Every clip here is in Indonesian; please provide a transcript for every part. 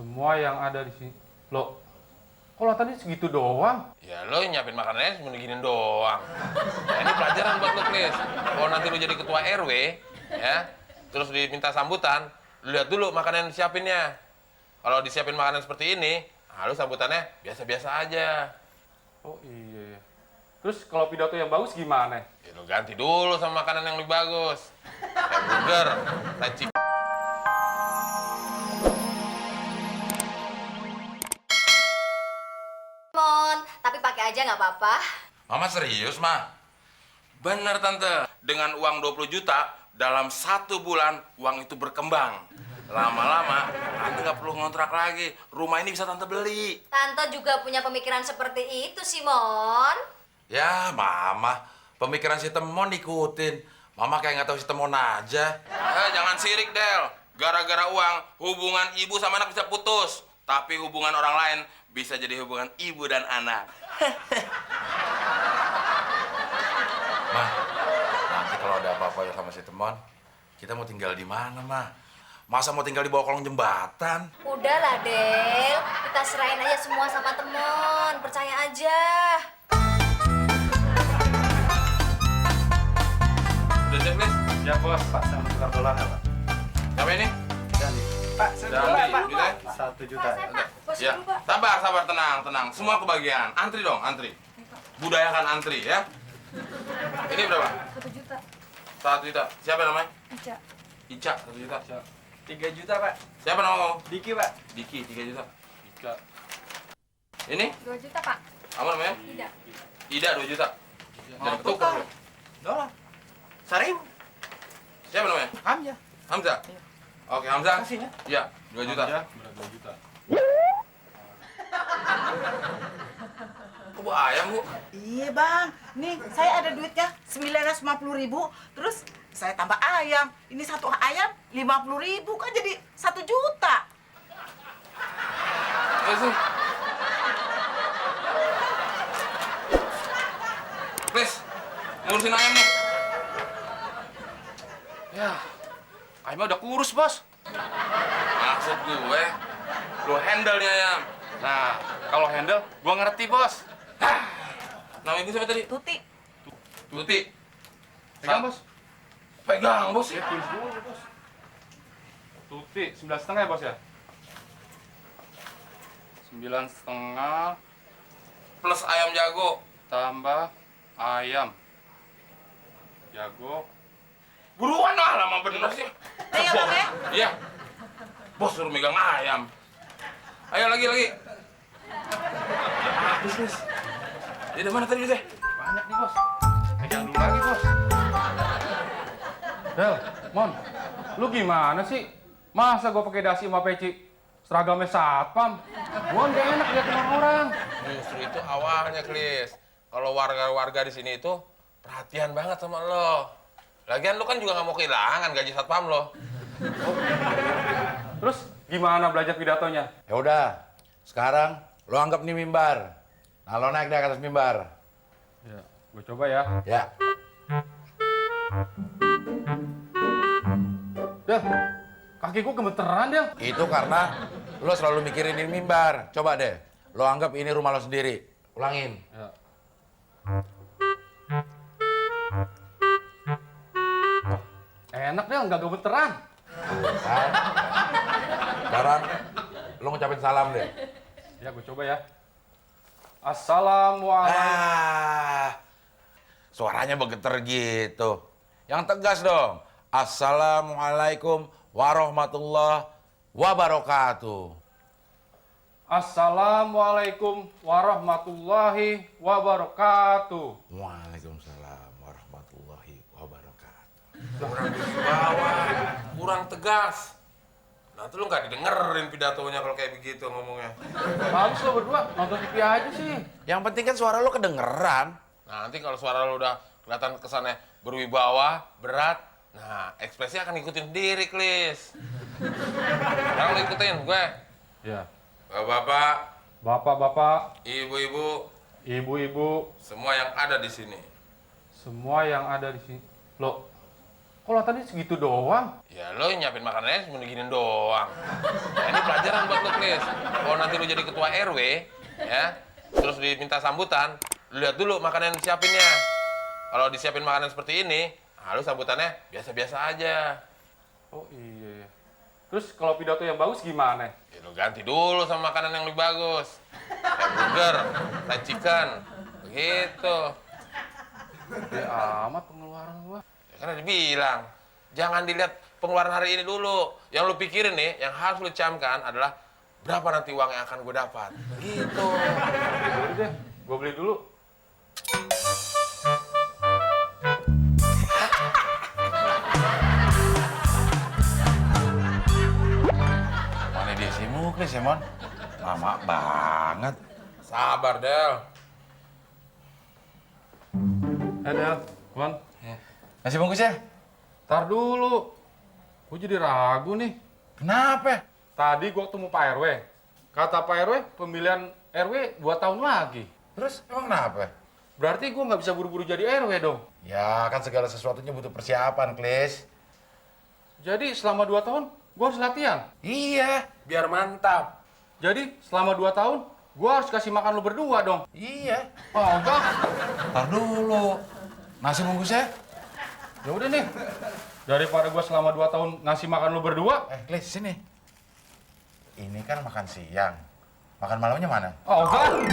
Semua yang ada di sini. Loh, kok tadi segitu doang? Ya lo nyiapin makanannya cuma diginin doang. Nah, ini pelajaran buat lo, Klis. Kalau nanti lo jadi ketua RW, ya, terus diminta sambutan, lo lihat dulu makanan yang disiapinnya. Kalau disiapin makanan seperti ini, nah, lo sambutannya biasa-biasa aja. Oh iya. Terus kalau pidato yang bagus gimana? Ya, lo ganti dulu sama makanan yang lebih bagus. Kayak burger, fried chicken. Tapi pakai aja nggak apa-apa. Mama serius, Ma? Bener, Tante. Dengan uang 20 juta, dalam 1 bulan, uang itu berkembang. Lama-lama, Tante nggak perlu ngontrak lagi. Rumah ini bisa Tante beli. Tante juga punya pemikiran seperti itu, Simon. Ya, Mama. Pemikiran si Temon ikutin. Mama kayak nggak tahu si Temon aja. Jangan sirik, Del. Gara-gara uang, hubungan ibu sama anak bisa putus. Tapi hubungan orang lain bisa jadi hubungan ibu dan anak. Ma, nanti kalau ada apa-apa ya sama si Temon, kita mau tinggal di mana, Ma? Masa mau tinggal di bawah kolong jembatan? Udahlah, Del. Kita serahin aja semua sama Temon. Percaya aja. Udah siap, Nis? Ya bos, Pak, sama tukar dolarnya, Pak. Siapa ini? Jadi, Pak, Pak. 1 juta. Ya, sabar, tenang. Semua kebagian. Antri dong, antri. Budayakan antri, ya. Ini berapa? 1 juta. 1 juta. Siapa namanya? Ica. Ica, 1 juta. 3 juta, Pak. Siapa nama kamu? Diki, Pak. Diki, 3 juta. Dika. Ini? 2 juta, Pak. Apa namanya? Ida. Ida, 2 juta. Jadi ketukar belum? Dolar. Sarim. Siapa namanya? Hamzah. Hamzah? Oke, Hamzah. Kasih ya. Iya, 2 juta. Ya, berat 2 juta. Kok bawa ayam, Bu? Iya bang, nih saya ada duitnya 950.000, terus saya tambah ayam. Ini 1 ayam 50.000 kan jadi 1 juta. Ayo sih. Please, ngurusin ayam nih. Ya, ayamnya udah kurus, Bos. Maksud gue, lo handle nih ayam. Nah, kalau handle, gua ngerti, Bos. Nama ibu siapa tadi? Tuti. Tuti. Pegang, Bos. Pegang, Bos. Ya, tulis dulu, Bos. Tuti, 9,5 ya, Bos ya? 9,5 Plus ayam jago. tambah ayam. Jago. Buruan lah, lama bener sih. Iya bang ya. Iya. Bos suruh megang ayam. Ayo lagi. Habis, Nis. Dia dari mana tadi, Teh? Banyak nih, Bos. Pegang dulu lagi, Bos. Del, Mon, lu gimana sih? Masa gua pakai dasi sama peci seragamnya satpam? Gua nggak enak lihat orang. Justru itu awalnya, Klis. Kalau warga-warga di sini itu perhatian banget sama lo. Lagian lo kan juga nggak mau kehilangan gaji satpam lo. Terus gimana belajar pidatonya? Ya udah, sekarang lo anggap nih mimbar. Nah, lo naik deh ke atas mimbar. Ya, gua coba ya. Ya. Del, kaki gua gemeteran, Del. Itu karena lo selalu mikirin ini mimbar. Coba deh, lo anggap ini rumah lo sendiri. Ulangin. Ya. Enak, Del, nggak gemeteran. Tuh, kan? Sekarang lo ngucapin salam deh. Ya, gua coba ya. Assalamualaikum. Suaranya bergetar gitu. Yang tegas dong. Assalamualaikum warahmatullahi wabarakatuh. Assalamualaikum warahmatullahi wabarakatuh. Waalaikumsalam warahmatullahi wabarakatuh. Kurang bawah, kurang tegas. Nanti lu nggak didengerin pidatonya kalau kayak begitu ngomongnya. Bagus lo berdua, nonton TV aja sih. Yang penting kan suara lo kedengeran. Nanti kalau suara lu udah kelihatan kesannya berwibawa, berat, nah ekspresi akan ngikutin sendiri, Klis. Sekarang lu ikutin gue. Ya. Bapak-bapak, Bapak-bapak, ibu-ibu, ibu-ibu, semua yang ada di sini. semua yang ada di sini. Loh, kok Kalau tadi segitu doang. Ya lo yang nyiapin makanannya cuma diginin doang. Nah, ini pelajaran buat lo, Klis. Kalau nanti lo jadi ketua RW, ya, terus diminta sambutan, lo lihat dulu makanan yang disiapinnya. Kalau disiapin makanan seperti ini, nah, lo sambutannya biasa-biasa aja. Oh iya. Terus kalau pidato yang bagus gimana? Ya lo ganti dulu sama makanan yang lebih bagus. Kayak burger, fried chicken, begitu. Gede amat pengeluaran gua. Ya kan udah bilang, jangan dilihat pengeluaran hari ini dulu. Yang lo pikirin nih, yang harus lo camkan adalah berapa nanti uang yang akan gue dapat. Gitu. Udah deh, gua beli dulu. Mana dia si Muklis ya, Mon? Lama banget. Sabar, Del. Del, Mon. Nasi bungkus ya? Ntar dulu. Gue jadi ragu nih. Kenapa? Tadi gua ketemu Pak RW. Kata Pak RW, pemilihan RW 2 tahun lagi. Terus emang kenapa? Berarti gua nggak bisa buru-buru jadi RW dong. Ya kan segala sesuatunya butuh persiapan, Klis. Jadi selama 2 tahun, gua harus latihan. Iya. Biar mantap. Jadi selama 2 tahun, gua harus kasih makan lu berdua dong. Iya. Oh, enggak. Ntar dulu. Nasi bungkusnya? Ya udah nih. Daripada gua selama 2 tahun ngasih makan lu berdua. Klis, sini. Ini kan makan siang. Makan malamnya mana? Oh, enggak.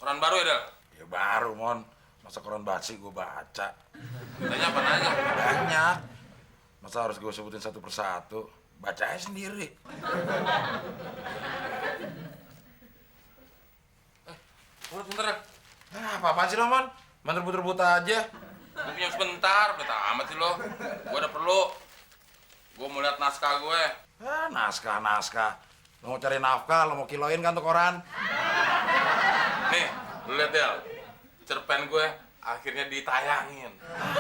Koran baru ya, Del? Ya baru, Mon. Masa koran basi gue baca. Ditanya apa nanya? Banyak. Masa harus gue sebutin satu persatu? Baca aja sendiri. Urut bentar ya. Apa-apaan sih lo, Mon? Rebut-rebut aja. Gue punya sebentar, udah amat sih lo. Gue ada perlu. Gue mau lihat naskah gue. Naskah. Lo mau cari nafkah, lo mau kiloin kan tuh koran? Nih, lu lihat, Del. Cerpen gue akhirnya ditayangin.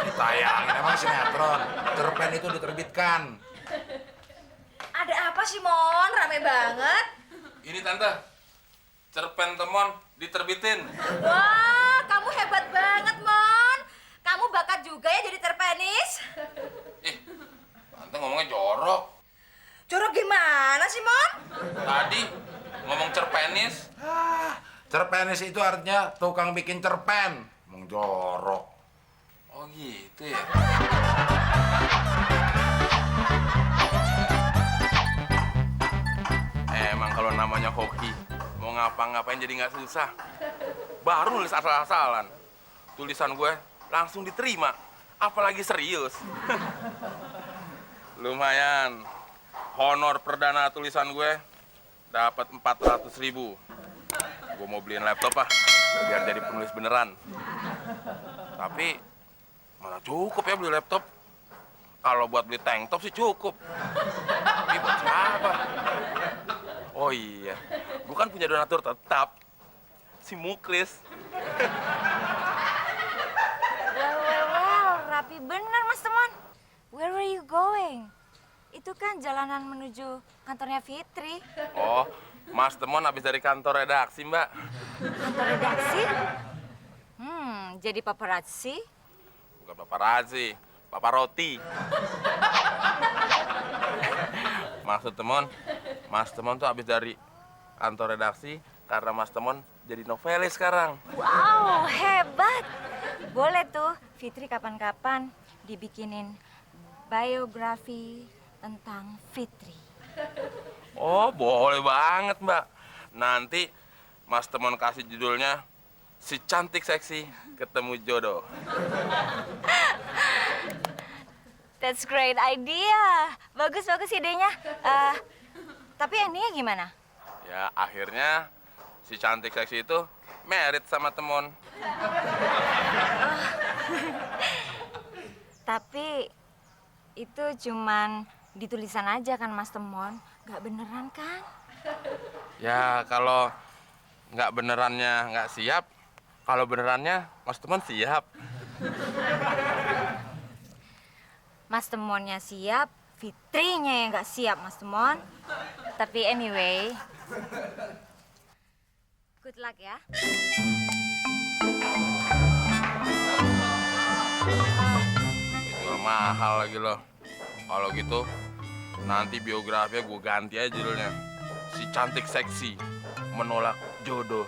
Ditayangin, emang sinetron. Cerpen itu diterbitkan. Ada apa sih, Mon? Rame banget. Ini, Tante. Cerpen Temon diterbitin. Wah, kamu hebat banget, Mon. Kamu bakat juga ya jadi terpenis. Ih, Tante ngomongnya jorok. Jorok gimana sih, Mon? Tadi ngomong cerpenis. Cerpenis itu artinya tukang bikin cerpen. Emang jorok. Oh gitu ya. Emang kalau namanya hoki, mau ngapa-ngapain jadi nggak susah. Baru nulis asal-asalan. Tulisan gue langsung diterima, apalagi serius. Lumayan. Honor perdana tulisan gue dapat 400.000. Gue mau beliin laptop biar jadi penulis beneran. Tapi mana cukup ya beli laptop? Kalau buat beli tank top sih cukup. Tapi buat siapa? Oh iya, gue kan punya donatur tetap, si Muklis. Well, rapi bener Mas Temon. Where were you going? Itu kan jalanan menuju kantornya Fitri. Oh, Mas Temon habis dari kantor redaksi, Mbak. Kantor redaksi? Jadi paparazzi? Bukan paparazzi, paparoti. Maksud Temon, Mas Temon tuh habis dari kantor redaksi karena Mas Temon jadi novelis sekarang. Wow, hebat. Boleh tuh Fitri kapan-kapan dibikinin biografi tentang Fitri. Oh, boleh banget, Mbak. Nanti Mas Temon kasih judulnya Si Cantik Seksi Ketemu Jodoh. That's great idea. Bagus idenya. Tapi endingnya gimana? Ya, akhirnya si cantik seksi itu married sama Temon. Tapi itu cuman ditulisan aja kan Mas Temon, nggak beneran kan? Ya, kalau nggak benerannya nggak siap, kalau benerannya Mas Temon siap. Mas Temonnya siap, Fitrinya yang nggak siap Mas Temon. Tapi anyway, good luck ya. Jual mahal lagi lo. Kalau gitu, nanti biografinya gue ganti aja judulnya. Si cantik seksi menolak jodoh.